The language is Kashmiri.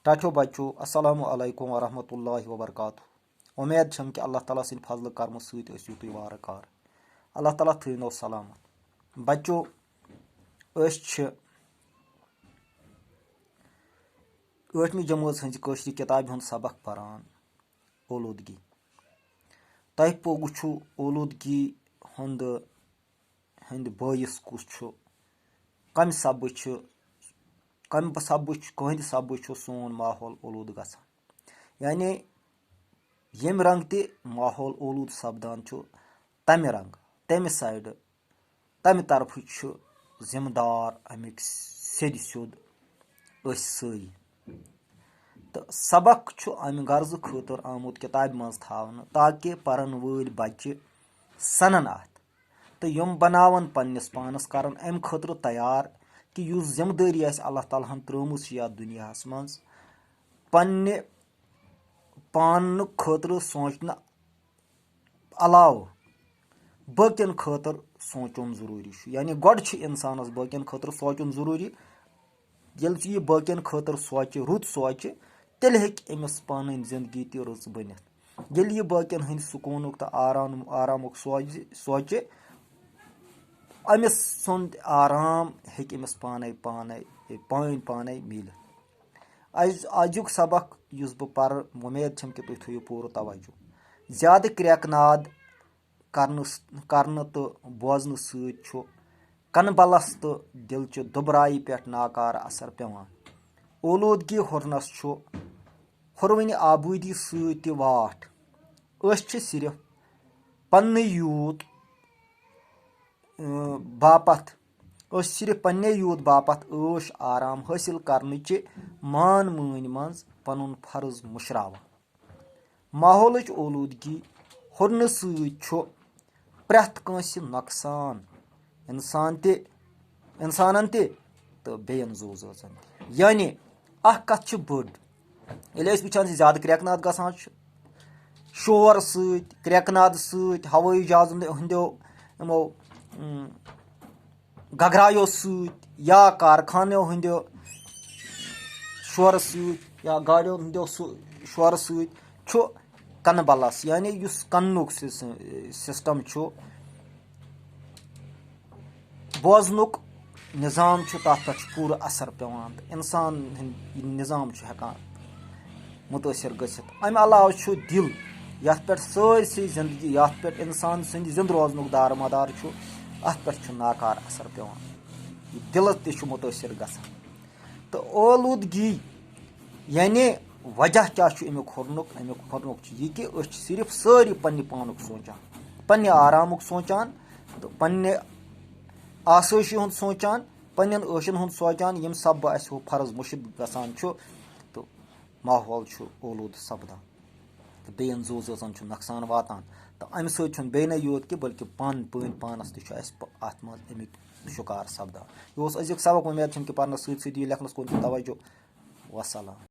टाठो बच्चों अस्सलामु अलैकुम वरहमतुल्लाहि वबरकातुहू। उम्मीद छम कि अल्लाह ताला सिंद फजल कर्म सत ٲسِو تُہۍ वारकार। अल्लाह ताला थٲینو सलामत। बच्चों अस छ 8वीं जमात हंज कٲشرِ किताबि हुंद सबक परान ओलूदगी। तह वुछू ओलूदगी हंद बायस कुस छु, कम कहंद सबब छु सोन माहौल ओलूद गसान। यानी यम रंग ते माहौल ओलूद सपदान छु तमि रंग तमि साइड तमि तरफ छु जिम्मेदार अमिक सेद स्योद अस सारी। तो सबक छु अमि गर्ज खतर आमुत किताब मज थावन ताकि परन वल बच्चे सनन अत तो यम बनावन पन्निस पानस करन अम खतर तैयार कि युस जिम्मेदारी आस अल्लाह ताला हन त्रमुस यथ दुनियास मज पन्ने पान खतर सोचन अलाव बकन खतर सोचन जरूरी। यानी गोड इंसानस बकन खतर सोचन जरूरी। ये यह बकन खतर सोच रुत सोच तेल हेमिस पान जिंदगी त रच बनित। ये यह बकन हंद सुकून तो आरामुक सोच अमिस सुंद आराम हेमिस पाने पाने मिल। अजुक सबक युस बह पर उम्मीद छम कि तुम थो पूर तवज्जो। ज्यादा क्रैकनाद करन तो बोजन सु कन बलस तो दिलचि दुबराई पे नाकार असर पेवान। ओलूदगी हुरनस हुरवन आबूदी सत वाट। सिर्फ पन्न यूत बापत ऐश आराम हासिल करनच मान मनी मज पनुन फर्ज मुशरावा। माहौल ओलूदगी हुरन प्रेथ कंस नुकसान इंसानन तो बेयन जू जन। यानी अख कथ बड़ ये वुचान ज्यादा क्रैकनाद गसान शोर क्रैकनाद हवाई जहाज हंदो यमो गगरायो या कारखानो हंदो शोर या गाड़ियों हंदो शोर कन बलस। यानी युस कन्नुक सिस्टम बोजनुक निज़ाम तथ पे पूरा असर पेवान इंसान निज़ाम हेकान मुतासर गसित। अमि अलाव दिल यथ पे सारसी जिंदगी यथ पे इंसान सद जिंद रोजनुक दारमदार अत पे नाकार असर पेवान दिल त मुतासर गसान। तो ओलूदगी यानी वजह क्या अमुक हुरनुक यह कि सिर्फ सारी पन्ने पानुक सोचान पन्ने आरामुक सोचान तो पन्ने आसोशी हुंद सोचान पन्न ऐशन हुंद सोचान यम सब अस फर्ज मुशिद गसान तो माहौल ओलूद सपदान तो बेयन जू जन नुकसान वातान। तो अमि सत योत कि बल्कि पानस अत अमिक शिकार सपदान। यह अजुक सबक। उम्मीद कि पर्नस सत लेखनस कुन तवज्जो। वसलाम।